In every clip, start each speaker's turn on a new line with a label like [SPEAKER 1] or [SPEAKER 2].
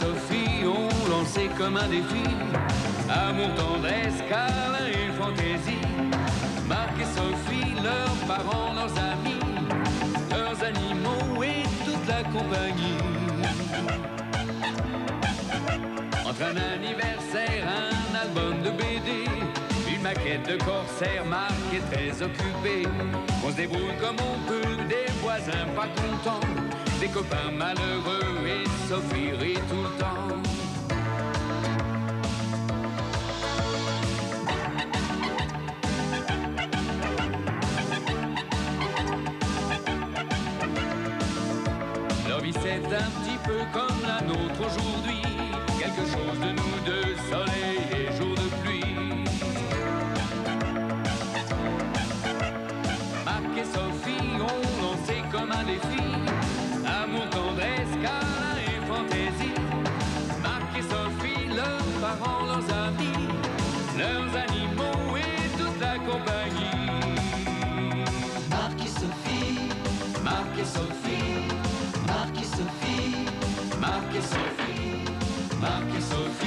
[SPEAKER 1] Sophie ont lancé comme un défi amour, tendresse, câlin et fantaisie. Marc et Sophie, leurs parents, leurs amis, leurs animaux et toute la compagnie. Entre un anniversaire, un album de BD, une maquette de corsaire, Marc est très occupé. On se débrouille comme on peut, des voisins pas contents, des copains malheureux et Sophie rit tout le temps. Leur vie c'est un petit peu comme la nôtre aujourd'hui, quelque chose de nous deux, soleil et jour de pluie. Marc et Sophie ont lancé comme un défi amour, tendresse, câlin et fantaisie. Marc et Sophie, leurs parents, leurs amis, leurs animaux et toute la compagnie. Marc et Sophie, Marc et Sophie, Marc et Sophie, Marc et Sophie, Marc et Sophie.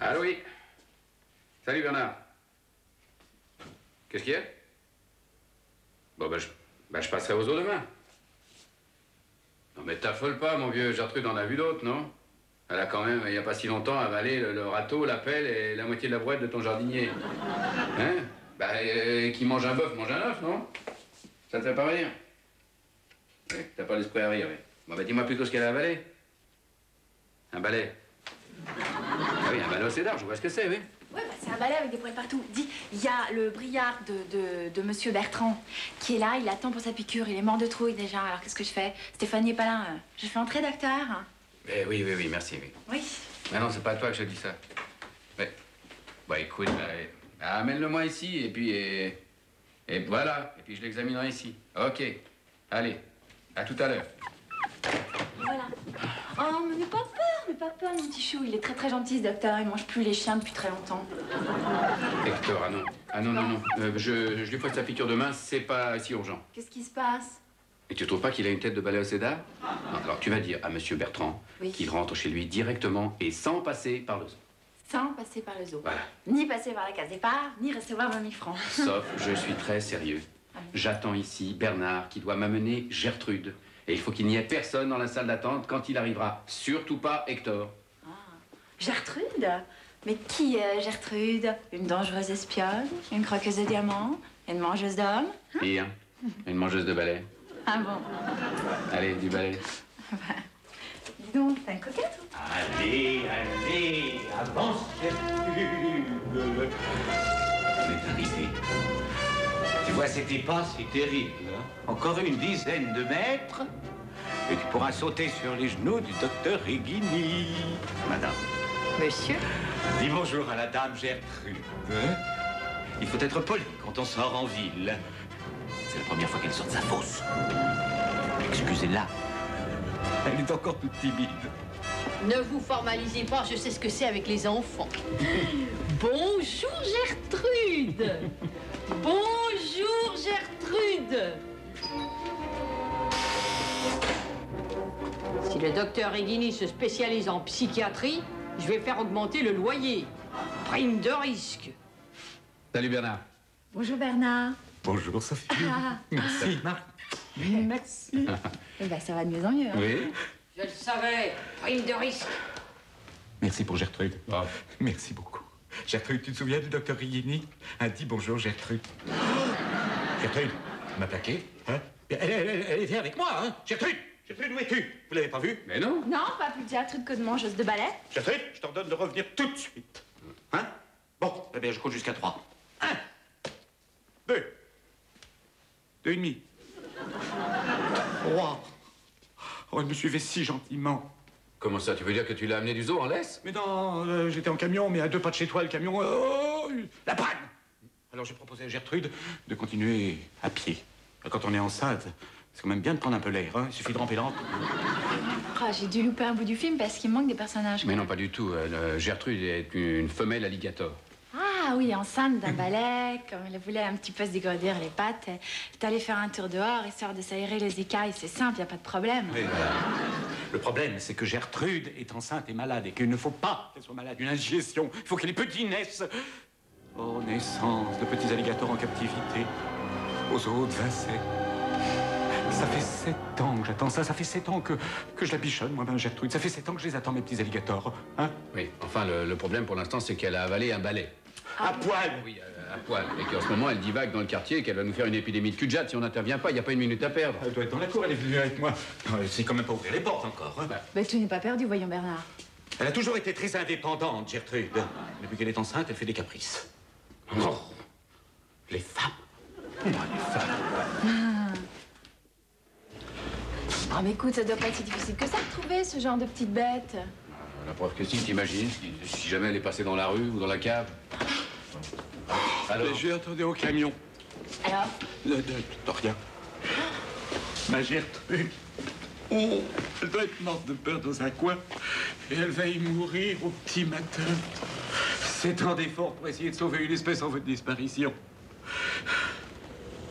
[SPEAKER 2] Allô, oui. Salut Bernard. Qu'est-ce qu'il y a? Bon, je passerai aux eaux demain. Non, mais t'affole pas, mon vieux. Gertrude en a vu d'autres, non? Elle a quand même, il n'y a pas si longtemps, avalé le râteau, la pelle et la moitié de la brouette de ton jardinier. Hein? Qui mange un bœuf, mange un œuf, non? Ça te fait pas rire? Oui, t'as pas l'esprit à rire, oui. Bon, dis-moi plutôt ce qu'elle a avalé. Un balai. Ah oui, un balai au cédar, je vois ce que c'est, oui.
[SPEAKER 3] Ouais, c'est un balai avec des poils partout. Dis, il y a le briard de Monsieur Bertrand qui est là, il attend pour sa piqûre, il est mort de trouille déjà. Alors qu'est-ce que je fais? Stéphanie est pas là. Je fais entrer, docteur?
[SPEAKER 2] Oui, merci, oui.
[SPEAKER 3] Oui.
[SPEAKER 2] Mais non, c'est pas à toi que je dis ça. Mais, bon, écoute, amène-le-moi ici, et puis, et voilà. Et puis je l'examinerai ici. Ok. Allez, à tout à l'heure.
[SPEAKER 3] Voilà. Oh, mais n'aie pas peur, mon petit chou. Il est très très gentil, ce docteur. Il mange plus les chiens depuis très longtemps.
[SPEAKER 2] Hector, ah non. Ah non. Je lui ferai sa piqûre demain, c'est pas si urgent.
[SPEAKER 3] Qu'est-ce qui se passe?
[SPEAKER 2] Et tu trouves pas qu'il a une tête de balai au cédar? Alors tu vas dire à Monsieur Bertrand qu'il rentre chez lui directement et sans passer par le zoo.
[SPEAKER 3] Sans passer par le zoo.
[SPEAKER 2] Voilà.
[SPEAKER 3] Ni passer par la case départ, ni recevoir 20 000 francs.
[SPEAKER 2] Sauf, je suis très sérieux. J'attends ici Bernard qui doit m'amener Gertrude. Et il faut qu'il n'y ait personne dans la salle d'attente quand il arrivera. Surtout pas Hector.
[SPEAKER 3] Ah. Gertrude? Mais qui est Gertrude? Une dangereuse espionne? Une croqueuse de diamants? Une mangeuse d'hommes?
[SPEAKER 2] Pire, une mangeuse de balai.
[SPEAKER 3] Ah bon?
[SPEAKER 2] Allez, du balai.
[SPEAKER 3] Dis donc, t'es un coquette?
[SPEAKER 4] Allez, avance, Gertrude. On est arrivé. Tu vois cette épaisse, c'est terrible. Hein? Encore une dizaine de mètres, et tu pourras sauter sur les genoux du docteur Reghini. Madame.
[SPEAKER 3] Monsieur?
[SPEAKER 4] Dis bonjour à la dame Gertrude. Hein? Il faut être poli quand on sort en ville. C'est la première fois qu'elle sort de sa fosse. Excusez-la. Elle est encore toute timide.
[SPEAKER 5] Ne vous formalisez pas, je sais ce que c'est avec les enfants. Bonjour Gertrude. Bonjour Gertrude. Si le docteur Reghini se spécialise en psychiatrie, je vais faire augmenter le loyer. Prime de risque.
[SPEAKER 2] Salut Bernard.
[SPEAKER 3] Bonjour Bernard.
[SPEAKER 4] Bonjour Sophie. Merci Marc.
[SPEAKER 3] Merci. Eh ben, ça va de mieux en mieux. Hein.
[SPEAKER 2] Oui.
[SPEAKER 5] Je le savais, prime de risque.
[SPEAKER 4] Merci pour Gertrude.
[SPEAKER 2] Oh.
[SPEAKER 4] Merci beaucoup. Gertrude, tu te souviens du docteur Reghini? Dis bonjour Gertrude. Gertrude, tu m'as plaqué, hein? Elle était avec moi, hein? Gertrude, où es-tu? Vous l'avez pas vue?
[SPEAKER 2] Mais non.
[SPEAKER 3] Non, pas plus de Gertrude que de mangeuse de balai.
[SPEAKER 4] Gertrude, je t'ordonne de revenir tout de suite. Hein? Bon, eh bien, je compte jusqu'à 3. 1, 2, 2 et demi. 3. Oh, elle me suivait si gentiment.
[SPEAKER 2] Comment ça, tu veux dire que tu l'as amené du zoo en laisse?
[SPEAKER 4] Mais non, j'étais en camion, mais à 2 pas de chez toi, le camion... la panne! Alors j'ai proposé à Gertrude de continuer à pied. Quand on est enceinte, c'est quand même bien de prendre un peu l'air, hein? Il suffit de ramper l'encre.
[SPEAKER 3] j'ai dû louper un bout du film parce qu'il manque des personnages.
[SPEAKER 2] Mais non, pas du tout. Gertrude est une femelle alligator.
[SPEAKER 3] Ah oui, enceinte d'un balai, comme elle voulait un petit peu se dégourdir les pattes. Elle est allée faire un tour dehors, histoire de s'aérer les écailles. C'est simple, y a pas de problème.
[SPEAKER 4] Oui, voilà. Le problème, c'est que Gertrude est enceinte et malade et qu'il ne faut pas qu'elle soit malade. Une indigestion. Il faut que les petits naissent. Oh, naissance de petits alligators en captivité. Aux eaux de Vincennes. Ça fait 7 ans que j'attends ça. Ça fait 7 ans que je la bichonne, moi, ben Gertrude. Ça fait 7 ans que je les attends, mes petits alligators. Hein?
[SPEAKER 2] Oui, enfin, le problème pour l'instant, c'est qu'elle a avalé un balai.
[SPEAKER 4] À poil.
[SPEAKER 2] Oui, à poil. Et qu'en ce moment, elle divague dans le quartier et qu'elle va nous faire une épidémie de cul-de-jatte si on n'intervient pas. Il n'y a pas une minute à perdre.
[SPEAKER 4] Elle doit être dans la cour, elle est venue avec moi. Non, elle sait quand même pas ouvrir les portes encore. Hein?
[SPEAKER 3] Ben, tout n'est pas perdu, voyons Bernard.
[SPEAKER 4] Elle a toujours été très indépendante, Gertrude. Depuis qu'elle est enceinte, elle fait des caprices. Oh, les femmes. Oh, les femmes.
[SPEAKER 3] Ah, mais écoute, ça doit pas être si difficile que ça de trouver ce genre de petite bête.
[SPEAKER 2] La preuve que si, t'imagines, si jamais elle est passée dans la rue ou dans la cave. Alors?
[SPEAKER 4] J'ai entendu au camion.
[SPEAKER 3] Alors?
[SPEAKER 4] De rien. Ma Gertrude. Oh, elle doit être morte de peur dans un coin. Et elle va y mourir au petit matin. 7 ans d'efforts pour essayer de sauver une espèce en voie de disparition.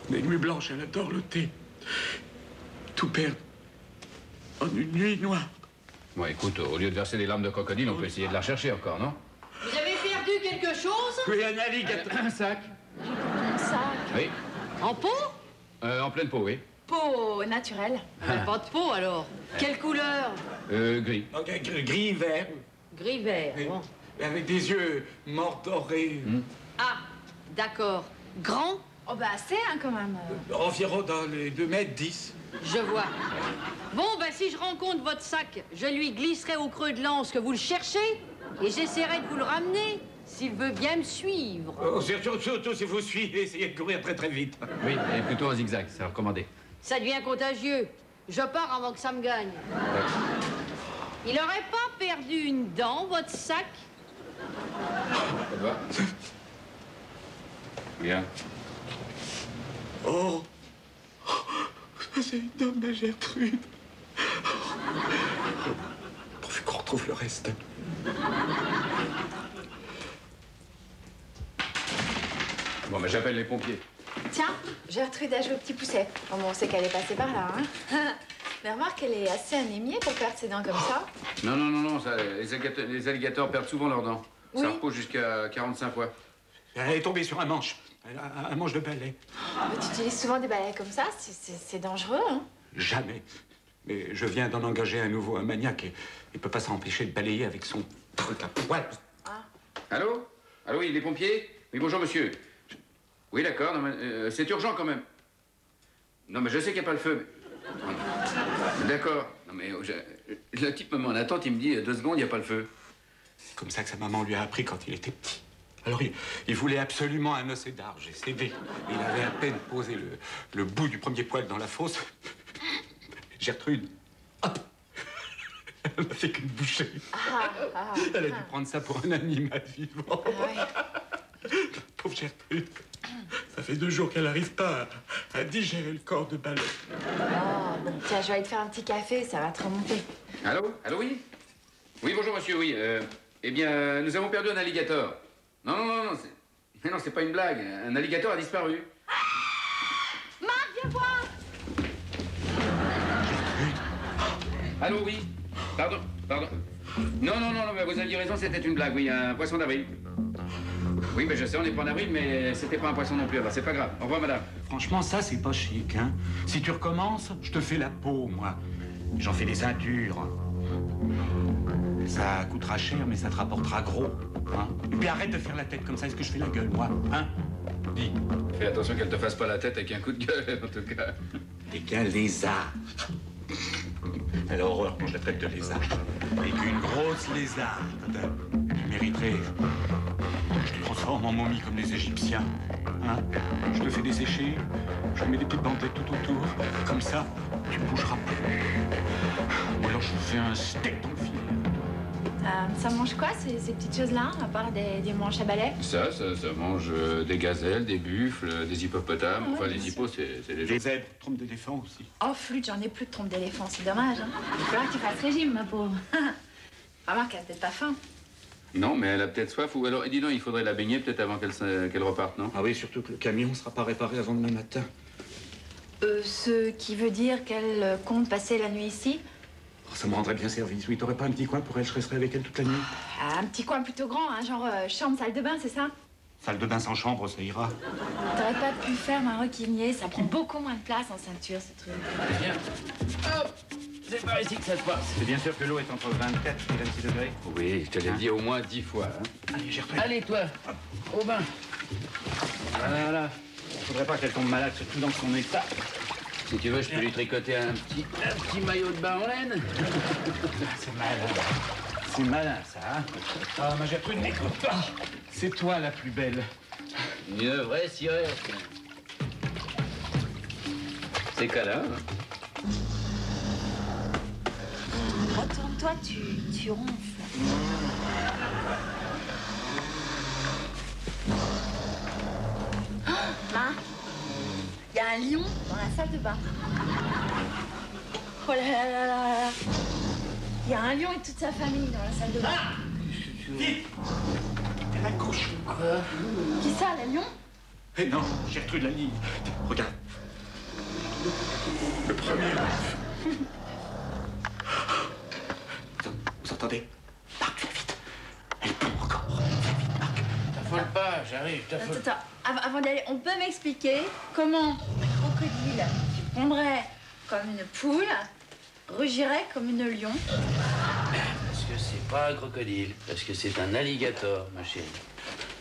[SPEAKER 4] Des nuits blanches, elle adore le thé. Tout perdre en une nuit noire.
[SPEAKER 2] Bon, écoute, au lieu de verser des larmes de crocodile, on peut essayer de la rechercher encore, non?
[SPEAKER 5] Vous avez perdu quelque chose?
[SPEAKER 4] Oui, un alligator.
[SPEAKER 2] Un sac.
[SPEAKER 3] Un sac.
[SPEAKER 2] Oui.
[SPEAKER 5] En peau?
[SPEAKER 2] En pleine peau, oui.
[SPEAKER 3] Peau naturelle.
[SPEAKER 5] Pas de peau, alors. Quelle couleur?
[SPEAKER 2] Gris.
[SPEAKER 4] Gris vert.
[SPEAKER 5] Gris-vert.
[SPEAKER 4] Oui.
[SPEAKER 5] Bon.
[SPEAKER 4] Avec des yeux mordorés.
[SPEAKER 5] Ah, d'accord. Grand?
[SPEAKER 3] Oh, bah, assez, hein, quand même.
[SPEAKER 4] Environ dans les 2,10 m.
[SPEAKER 5] Je vois. Bon, ben, si je rencontre votre sac, je lui glisserai au creux de l'anse que vous le cherchez et j'essaierai de vous le ramener, s'il veut bien me suivre.
[SPEAKER 4] Oh, surtout si vous suivez, essayez de courir très très vite.
[SPEAKER 2] Oui, et plutôt en zigzag, c'est recommandé.
[SPEAKER 5] Ça devient contagieux. Je pars avant que ça me gagne. Il aurait pas perdu une dent, votre sac?
[SPEAKER 2] Ça te va? Bien.
[SPEAKER 4] Oh, c'est une dame, ma Gertrude. Pourvu qu'on retrouve le reste.
[SPEAKER 2] Bon, mais j'appelle les pompiers.
[SPEAKER 3] Tiens, Gertrude a joué au petit pousset. Bon, on sait qu'elle est passée par là, hein. Mais remarque, elle est assez anémiée pour perdre ses dents comme ça.
[SPEAKER 2] Non, ça, les alligators perdent souvent leurs dents.
[SPEAKER 3] Oui.
[SPEAKER 2] Ça repousse jusqu'à 45 fois.
[SPEAKER 4] Elle est tombée sur un manche. Un manche de balai.
[SPEAKER 3] Mais tu utilises souvent des balais comme ça, c'est dangereux, hein.
[SPEAKER 4] Jamais. Mais je viens d'en engager un nouveau, un maniaque. Et il peut pas s'empêcher de balayer avec son truc à poil.
[SPEAKER 3] Ah.
[SPEAKER 2] Allô? Allô, oui, les pompiers? Oui, bonjour, monsieur. Oui, d'accord, non, mais, c'est urgent quand même. Non, mais je sais qu'il n'y a pas le feu. Mais... D'accord. Non, mais le type me met en attente, il me dit 2 secondes, il n'y a pas le feu.
[SPEAKER 4] C'est comme ça que sa maman lui a appris quand il était petit. Alors, il voulait absolument un os d'art. J'ai cédé. Il avait à peine posé le bout du premier poil dans la fosse. Gertrude, hop! Elle m'a fait qu'une bouchée. Elle a dû prendre ça pour un animal vivant. Pauvre Gertrude. Ça fait 2 jours qu'elle n'arrive pas à digérer le corps de balai.
[SPEAKER 3] Oh, bon, tiens, je vais aller te faire un petit café, ça va te remonter.
[SPEAKER 2] Allô? Allô, oui? Oui, bonjour, monsieur, oui. Eh bien, nous avons perdu un alligator. Non, mais non, c'est pas une blague. Un alligator a disparu.
[SPEAKER 3] Marc, viens voir!
[SPEAKER 2] Allô, oui? Pardon. Non, mais vous aviez raison, c'était une blague, oui, un poisson d'avril. Oui, mais je sais, on n'est pas en avril, mais c'était pas un poisson non plus, alors c'est pas grave. Au revoir, madame.
[SPEAKER 4] Franchement, ça, c'est pas chic, hein. Si tu recommences, je te fais la peau, moi. J'en fais des ceintures. Ça coûtera cher, mais ça te rapportera gros, hein. Et puis arrête de faire la tête comme ça. Est-ce que je fais la gueule, moi, hein? Dis.
[SPEAKER 2] Fais attention qu'elle te fasse pas la tête avec un coup de gueule, en tout cas.
[SPEAKER 4] T'es qu'un lézard. Elle a horreur quand je la traite de lézard. Et qu'une grosse lézarde. Tu mériterais. Je te transforme en momie comme les Égyptiens. Hein? Je te fais dessécher. Je te mets des petites bandelettes tout autour. Comme ça, tu bougeras plus. Ou alors je te fais un steak dans le filet.
[SPEAKER 3] Ça mange quoi, ces petites choses-là, à part des manches à balai?
[SPEAKER 2] Ça mange des gazelles, des buffles, des hippopotames.
[SPEAKER 3] Ouais,
[SPEAKER 2] Enfin, les
[SPEAKER 3] bien
[SPEAKER 2] hippos, c'est les
[SPEAKER 6] Les zèbres, trompes d'éléphant aussi.
[SPEAKER 3] Oh, flûte, j'en ai plus de trompe d'éléphant, c'est dommage. Hein. Il va falloir que tu fasses régime, ma pauvre. Remarque, elle a peut-être pas faim.
[SPEAKER 2] Non, mais elle a peut-être soif. Ou alors, dis donc, il faudrait la baigner peut-être avant qu'elle reparte, non?
[SPEAKER 6] Ah oui, surtout que le camion ne sera pas réparé avant demain matin.
[SPEAKER 3] Ce qui veut dire qu'elle compte passer la nuit ici?
[SPEAKER 6] Oh, ça me rendrait bien service. Oui, t'aurais pas un petit coin pour elle? Je resterais avec elle toute la nuit.
[SPEAKER 3] Un petit coin plutôt grand, hein, genre chambre, salle de bain, c'est ça?
[SPEAKER 6] Salle de bain sans chambre, ça ira.
[SPEAKER 3] T'aurais pas pu faire un requinier, ça prend beaucoup moins de place en ceinture, ce truc.
[SPEAKER 2] Viens. Hop! C'est par ici que ça se passe.
[SPEAKER 6] C'est bien sûr que l'eau est entre 24 et 26 degrés.
[SPEAKER 2] Oui, je te l'ai dit au moins 10 fois. Hein.
[SPEAKER 6] Allez, Gertrude.
[SPEAKER 2] Allez, toi, au bain. Voilà.
[SPEAKER 6] Faudrait pas qu'elle tombe malade, surtout dans son état.
[SPEAKER 2] Si tu veux, je peux lui tricoter un petit maillot de bain en laine.
[SPEAKER 6] C'est malin. C'est malin, ça, hein? Ah, ma Gertrude, n'écoute pas. C'est toi la plus belle.
[SPEAKER 2] Une vraie sirène. C'est câlin.
[SPEAKER 3] Retourne-toi, tu ronfles. Hein? Il y a un lion dans la salle de bain. Oh là là là là. Il y a un lion et toute sa famille dans la salle de bain.
[SPEAKER 6] Vite! Elle accroche.
[SPEAKER 3] Qui ça, le lion?
[SPEAKER 6] Eh non, Gertrude la lit. Regarde. Le premier œuf. Vous entendez? Marc, viens vite. Elle pond encore. Viens vite, Marc.
[SPEAKER 2] T'affole pas, j'arrive, t'affole.
[SPEAKER 3] Attends, avant d'aller, on peut m'expliquer comment un crocodile qui pondrait comme une poule rugirait comme une lion?
[SPEAKER 2] Parce que c'est pas un crocodile, parce que c'est un alligator, ma chérie.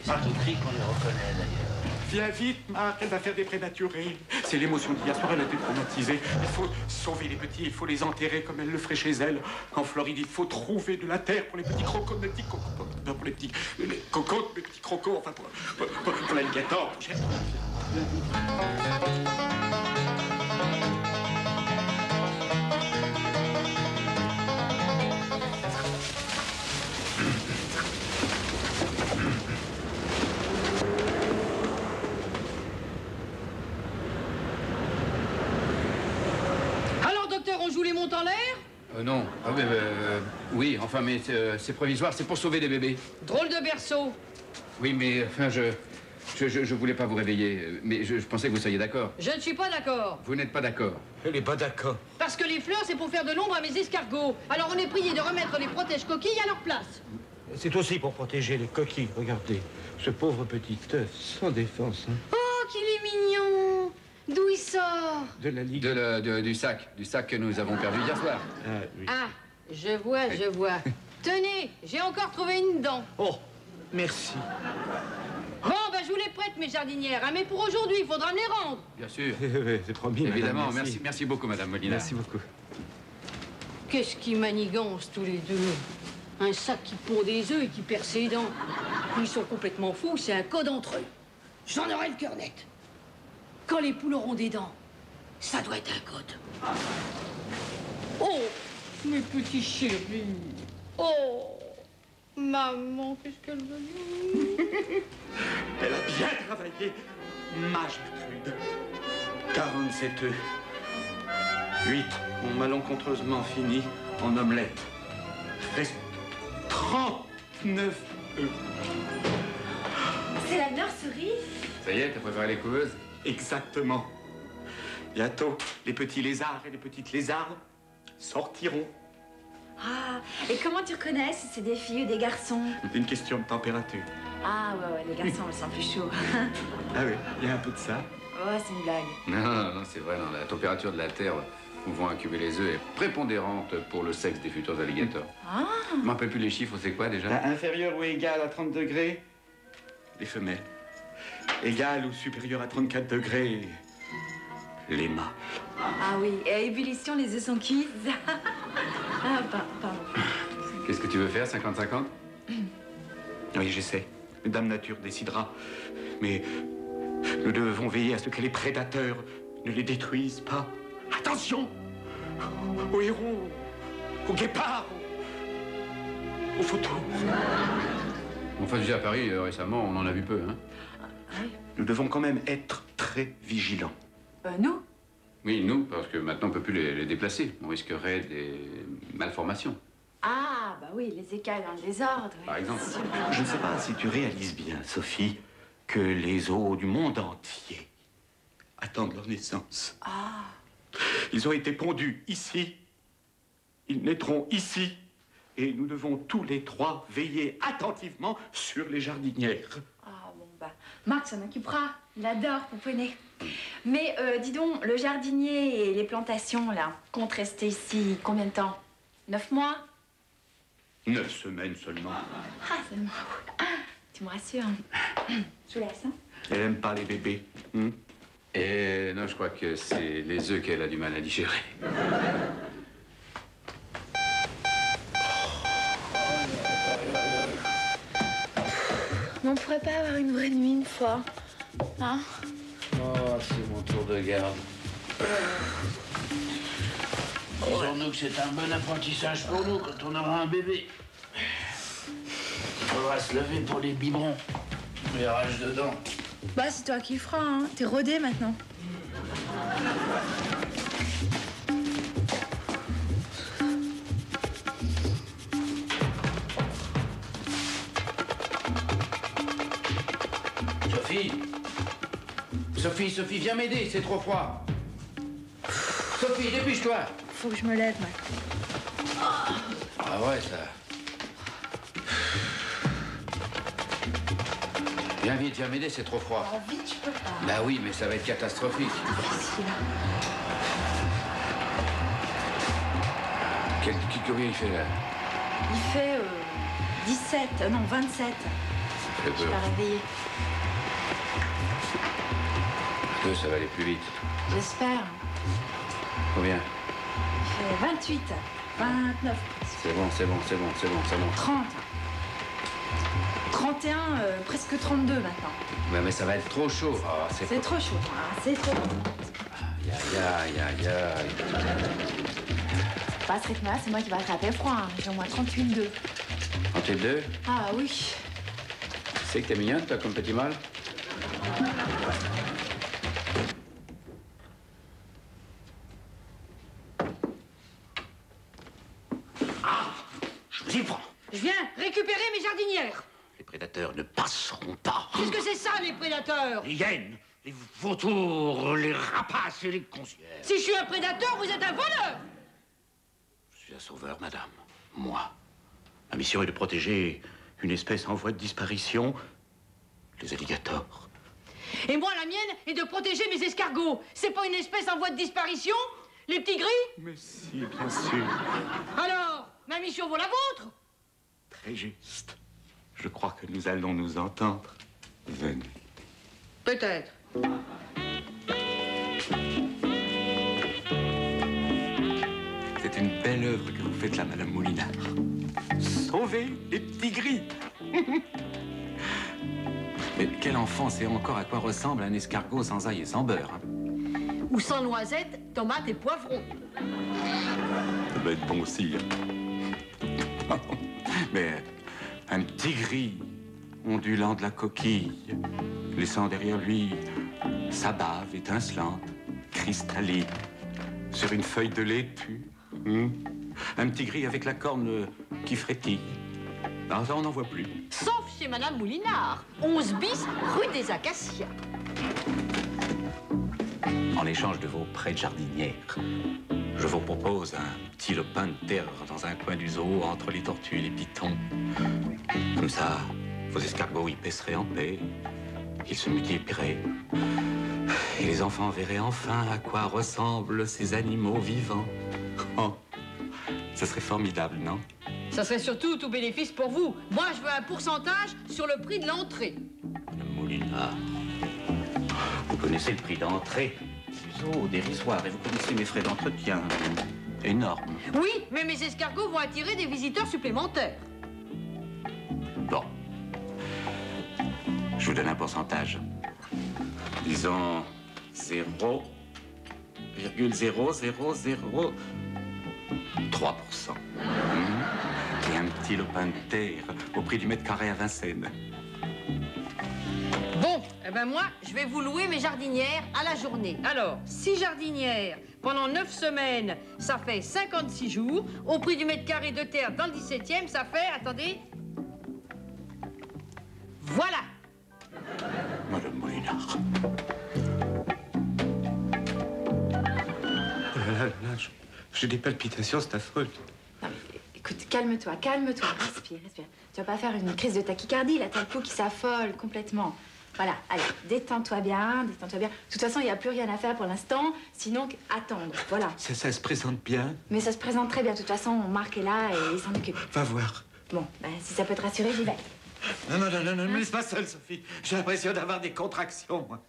[SPEAKER 2] C'est au cri qu'on les reconnaît, d'ailleurs.
[SPEAKER 6] Viens vite, Marc, elle va faire des prématurés. C'est l'émotion d'hier soir, elle a été traumatisée. Il faut sauver les petits, il faut les enterrer comme elle le ferait chez elle. En Floride, il faut trouver de la terre pour les petits crocos, pour les petits cocos, les petits crocos, enfin pour l'alligator, pour Gertrude.
[SPEAKER 5] On joue les montes en l'air?
[SPEAKER 2] Non. Ah, oui, enfin, mais c'est provisoire, c'est pour sauver des bébés.
[SPEAKER 5] Drôle de berceau.
[SPEAKER 2] Oui, mais enfin, je voulais pas vous réveiller, mais je pensais que vous seriez d'accord.
[SPEAKER 5] Je ne suis pas d'accord.
[SPEAKER 2] Vous n'êtes pas d'accord.
[SPEAKER 6] Elle est pas d'accord.
[SPEAKER 5] Parce que les fleurs, c'est pour faire de l'ombre à mes escargots. Alors on est prié de remettre les protège-coquilles à leur place.
[SPEAKER 6] C'est aussi pour protéger les coquilles. Regardez, ce pauvre petit œuf sans défense. Hein.
[SPEAKER 5] Oh, qu'il est mignon. D'où il sort?
[SPEAKER 6] De la ligue.
[SPEAKER 2] Du sac que nous avons perdu hier soir.
[SPEAKER 6] Ah, oui.
[SPEAKER 5] Ah, je vois. Tenez, j'ai encore trouvé une dent.
[SPEAKER 6] Oh, merci.
[SPEAKER 5] Bon, ben je vous les prête, mes jardinières, hein, mais pour aujourd'hui, il faudra me les rendre.
[SPEAKER 2] Bien sûr.
[SPEAKER 6] C'est promis,
[SPEAKER 2] Évidemment,
[SPEAKER 6] madame,
[SPEAKER 2] merci beaucoup, Madame Molina.
[SPEAKER 6] Merci beaucoup.
[SPEAKER 5] Qu'est-ce qui manigance tous les deux? Un sac qui pond des œufs et qui perd ses dents. Ils sont complètement fous, c'est un code entre eux. J'en aurai le cœur net. Quand les poules auront des dents, ça doit être un code. Oh, mes petits chéris. Oh, maman, qu'est-ce qu'elle veut dire?
[SPEAKER 6] Elle a bien travaillé, ma Gertrude. 47 œufs. 8 ont malencontreusement fini en omelette. Reste 39 œufs.
[SPEAKER 3] C'est la nurserie?
[SPEAKER 2] Ça y est, t'as préparé les couveuses?
[SPEAKER 6] Exactement. Bientôt, les petits lézards et les petites lézardes sortiront.
[SPEAKER 3] Ah, et comment tu reconnais si c'est des filles ou des garçons?
[SPEAKER 6] C'est une question de température.
[SPEAKER 3] Ah ouais, les garçons, elles sont plus chauds.
[SPEAKER 6] Ah oui, il y a un peu de ça.
[SPEAKER 3] Oh, c'est une blague.
[SPEAKER 2] Non, c'est vrai, non, la température de la Terre où vont incuber les œufs est prépondérante pour le sexe des futurs alligators.
[SPEAKER 3] Ah.
[SPEAKER 2] Je ne me rappelle plus les chiffres, c'est quoi déjà?
[SPEAKER 6] Inférieur ou égal à 30 degrés, les femelles. Égal ou supérieur à 34 degrés, les mâles.
[SPEAKER 3] Ah oui, et à ébullition, les œufs sont cuits. Ah, pardon.
[SPEAKER 2] Qu'est-ce que tu veux faire, 50-50?
[SPEAKER 6] Oui, j'essaie. Dame Nature décidera. Mais nous devons veiller à ce que les prédateurs ne les détruisent pas. Attention! Aux hérons, aux guépards, aux photos.
[SPEAKER 2] Enfin, je dis à Paris, récemment, on en a vu peu, hein.
[SPEAKER 3] Oui.
[SPEAKER 6] Nous devons quand même être très vigilants.
[SPEAKER 3] Nous?
[SPEAKER 2] Oui, nous, parce que maintenant, on ne peut plus les déplacer. On risquerait des malformations.
[SPEAKER 3] Ah, bah oui, les écailles dans le désordre. Oui.
[SPEAKER 2] Par exemple.
[SPEAKER 6] Je ne sais pas si tu réalises bien, Sophie, que les os du monde entier attendent leur naissance.
[SPEAKER 3] Ah.
[SPEAKER 6] Ils ont été pondus ici. Ils naîtront ici. Et nous devons tous les trois veiller attentivement sur les jardinières.
[SPEAKER 3] Ah, bon, bah, Max s'en occupera. Il adore pouponner. Mais, dis donc, le jardinier et les plantations, là, comptent rester ici combien de temps? 9 mois?
[SPEAKER 6] 9 semaines seulement.
[SPEAKER 3] Ah, seulement. Ah, tu me rassures. Je vous laisse, hein?
[SPEAKER 6] Elle aime pas les bébés.
[SPEAKER 2] Et non, je crois que c'est les œufs qu'elle a du mal à digérer.
[SPEAKER 3] Mais on pourrait pas avoir une vraie nuit une fois, hein?
[SPEAKER 7] Oh, c'est mon tour de garde. Disons-nous que c'est un bon apprentissage pour nous quand on aura un bébé. Il faudra se lever pour les biberons. Il y a rage dedans.
[SPEAKER 3] Bah, c'est toi qui le feras, hein. T'es rodé maintenant.
[SPEAKER 7] Sophie, viens m'aider, c'est trop froid. Sophie, dépêche-toi.
[SPEAKER 3] Faut que je me lève, maintenant.
[SPEAKER 7] Ah ouais, ça. Viens vite, viens m'aider, c'est trop froid.
[SPEAKER 3] Ah, vite, je peux pas.
[SPEAKER 7] Bah oui, mais ça va être catastrophique.
[SPEAKER 3] Facile.
[SPEAKER 2] Combien il fait là?
[SPEAKER 3] Il fait 17, non 27.
[SPEAKER 2] Ça fait
[SPEAKER 3] Je
[SPEAKER 2] peur.
[SPEAKER 3] vais réveiller.
[SPEAKER 2] Deux, ça va aller plus vite.
[SPEAKER 3] J'espère.
[SPEAKER 2] Combien?
[SPEAKER 3] Il fait 28, 29,
[SPEAKER 2] C'est bon.
[SPEAKER 3] 30. 31, presque 32 maintenant.
[SPEAKER 2] Ouais, mais ça va être trop chaud. Ah,
[SPEAKER 3] C'est trop chaud, hein. C'est trop chaud.
[SPEAKER 2] Aïe.
[SPEAKER 3] Pas à ce rythme-là, c'est moi qui vais attraper froid. Hein. J'ai au moins 38,2.
[SPEAKER 2] 32?
[SPEAKER 3] Ah oui.
[SPEAKER 2] Tu sais que t'es mignonne, toi, comme petit mâle?
[SPEAKER 6] Je vous y prends.
[SPEAKER 5] Je viens récupérer mes jardinières.
[SPEAKER 6] Les prédateurs ne passeront pas.
[SPEAKER 5] Qu'est-ce que c'est ça, les prédateurs?
[SPEAKER 6] Les hyènes, les vautours, les rapaces et les concierges.
[SPEAKER 5] Si je suis un prédateur, vous êtes un voleur.
[SPEAKER 6] Je suis un sauveur, madame. Moi. Ma mission est de protéger une espèce en voie de disparition, les alligators.
[SPEAKER 5] Et moi, la mienne est de protéger mes escargots. C'est pas une espèce en voie de disparition? Les petits gris?
[SPEAKER 6] Mais si, bien sûr.
[SPEAKER 5] Alors, ma mission vaut la vôtre?
[SPEAKER 6] Très juste. Je crois que nous allons nous entendre. Venez.
[SPEAKER 5] Peut-être.
[SPEAKER 6] C'est une belle œuvre que vous faites là, Madame Moulinard. Sauver les petits gris. Mais quel enfant sait encore à quoi ressemble un escargot sans ail et sans beurre, hein?
[SPEAKER 5] Ou sans noisettes, tomates et poivrons.
[SPEAKER 6] Ça va être bon aussi. Hein. Mais un petit gris ondulant de la coquille, laissant derrière lui sa bave étincelante, cristalline, sur une feuille de laitue. Un petit gris avec la corne qui frétille. Alors ça, on n'en voit plus.
[SPEAKER 5] Sauf chez Madame Moulinard, 11 bis, rue des Acacias.
[SPEAKER 6] En échange de vos prêts de jardinière, je vous propose un petit lopin de terre dans un coin du zoo entre les tortues et les pitons. Comme ça, vos escargots y paisseraient en paix, ils se multiplieraient. Et les enfants verraient enfin à quoi ressemblent ces animaux vivants. Oh, ça serait formidable, non?
[SPEAKER 5] Ça serait surtout tout bénéfice pour vous. Moi, je veux un pourcentage sur le prix de l'entrée.
[SPEAKER 6] Le Moulinard. Vous connaissez le prix d'entrée du zoo, dérisoire, et vous connaissez mes frais d'entretien. Énormes.
[SPEAKER 5] Oui, mais mes escargots vont attirer des visiteurs supplémentaires.
[SPEAKER 6] Bon. Je vous donne un pourcentage. Disons 0,0003%. Et un petit lopin de terre au prix du mètre carré à Vincennes.
[SPEAKER 5] Bon, eh ben moi, je vais vous louer mes jardinières à la journée. Alors, 6 jardinières pendant 9 semaines, ça fait 56 jours. Au prix du mètre carré de terre dans le 17e, ça fait, attendez... Voilà.
[SPEAKER 6] Madame Molinard. Oh là là, j'ai des palpitations, c'est affreux.
[SPEAKER 3] Non, mais écoute, calme-toi, calme-toi. Respire, respire. Tu vas pas faire une crise de tachycardie, là, t'as le pouls qui s'affole complètement. Voilà, allez, détends-toi bien, détends-toi bien. De toute façon, il n'y a plus rien à faire pour l'instant, sinon attendre, voilà.
[SPEAKER 6] Ça se présente bien.
[SPEAKER 3] Mais ça se présente très bien. De toute façon, Marc est là et il s'en occupe.
[SPEAKER 6] Va voir.
[SPEAKER 3] Bon, ben, si ça peut te rassurer, j'y vais.
[SPEAKER 6] Non, ne me laisse pas seule, Sophie. J'ai l'impression d'avoir des contractions, moi.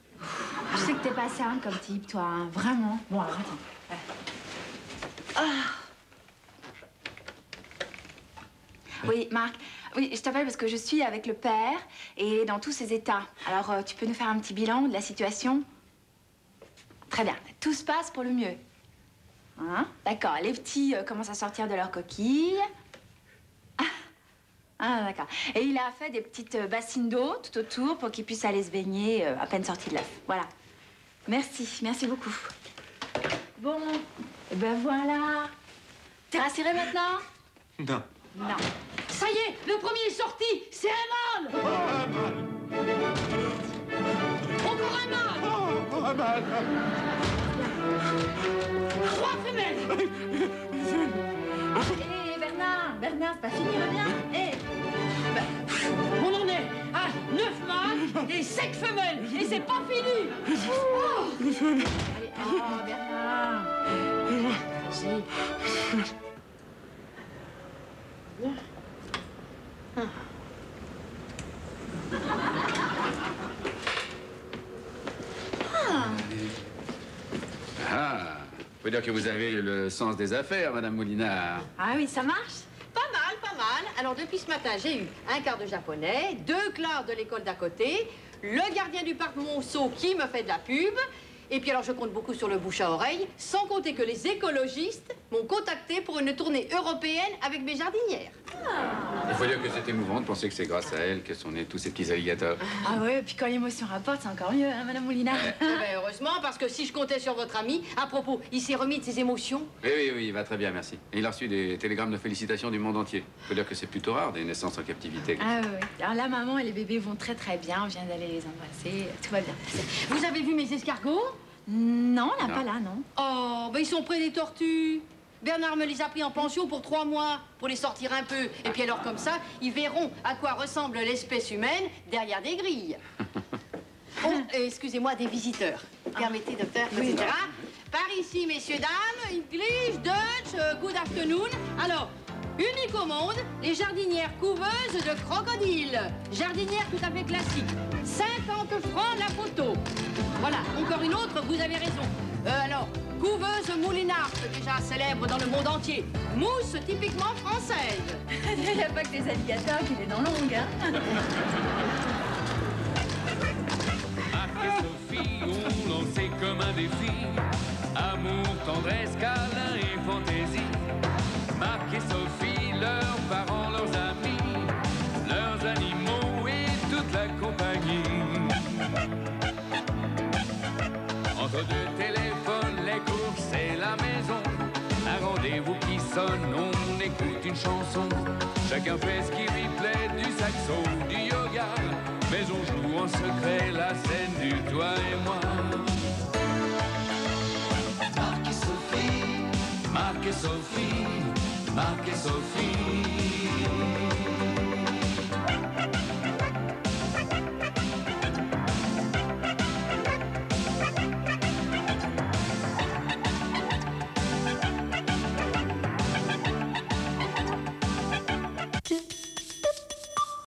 [SPEAKER 3] Je sais que t'es pas simple comme type, toi, hein, vraiment. Bon, alors, attends. Oui, Marc, oui, je t'appelle parce que je suis avec le père et dans tous ses états. Alors, tu peux nous faire un petit bilan de la situation? Très bien, tout se passe pour le mieux. Hein? D'accord, les petits commencent à sortir de leur coquille. Ah, d'accord. Et il a fait des petites bassines d'eau tout autour pour qu'ils puissent aller se baigner à peine sortis de l'œuf. Voilà. Merci, merci beaucoup. Bon, et ben voilà. T'es rassuré maintenant?
[SPEAKER 6] Non.
[SPEAKER 3] Non.
[SPEAKER 5] Ça y est, le premier est sorti. C'est un mâle.
[SPEAKER 6] Oh, un mâle.
[SPEAKER 5] Encore un mâle.
[SPEAKER 6] Oh, un mâle.
[SPEAKER 5] 3 femelles.
[SPEAKER 3] Hé, Bernard, c'est pas fini, reviens. Hé.
[SPEAKER 5] On en est à 9 mâles et 7 femelles. Et c'est pas fini. Oh.
[SPEAKER 3] Allez, oh, Bernard. Vas-y.
[SPEAKER 2] Ah, faut dire que vous avez le sens des affaires, Madame Molinard.
[SPEAKER 3] Ah oui, ça marche?
[SPEAKER 5] Pas mal, pas mal. Alors, depuis ce matin, j'ai eu un quart de japonais, 2 classes de l'école d'à côté, le gardien du parc Monceau qui me fait de la pub. Et puis alors, je compte beaucoup sur le bouche à oreille, sans compter que les écologistes m'ont contacté pour une tournée européenne avec mes jardinières.
[SPEAKER 2] Il faut dire que c'est émouvant de penser que c'est grâce à elle que sont nés tous ces petits alligators.
[SPEAKER 3] Ah ouais, et puis quand l'émotion rapporte, c'est encore mieux, hein, Madame Molinard.
[SPEAKER 5] Eh ben, heureusement, parce que si je comptais sur votre ami, à propos, il s'est remis de ses émotions.
[SPEAKER 2] Oui, il va très bien, merci. Et il a reçu des télégrammes de félicitations du monde entier. Il faut dire que c'est plutôt rare, des naissances en captivité.
[SPEAKER 3] Ah oui, oui. Alors la maman et les bébés vont très très bien, on vient d'aller les embrasser, tout va bien.
[SPEAKER 5] Vous avez vu mes escargots?
[SPEAKER 3] Non, là,
[SPEAKER 2] Non.
[SPEAKER 3] pas là, non.
[SPEAKER 5] Oh, ben ils sont près des tortues. Bernard me les a pris en pension pour 3 mois, pour les sortir un peu. Et puis alors, comme ça, ils verront à quoi ressemble l'espèce humaine derrière des grilles. Oh, excusez-moi, des visiteurs. Permettez, docteur, etc. Par ici, messieurs, dames, English, Dutch, good afternoon. Alors, unique au monde, les jardinières couveuses de crocodiles. Jardinières tout à fait classiques. 50 francs la photo. Voilà, encore une autre, vous avez raison. Alors, couveuse Moulinard, déjà célèbre dans le monde entier. Mousse typiquement française.
[SPEAKER 3] Il n'y a pas que les alligators qui les dents longues, hein.
[SPEAKER 1] Marc et Sophie ont lancé comme un défi. Amour, tendresse, câlin et fantaisie. Marc et Sophie, leurs parents, leurs amis, leurs animaux et toute la compagnie. Entre 2 téléphones, les courses et la maison. Un rendez-vous qui sonne, on écoute une chanson. Chacun fait ce qui lui plaît, du saxo, du yoga. Mais on joue en secret la scène du toi et moi. Marc et Sophie, Marc et Sophie, Marc et Sophie.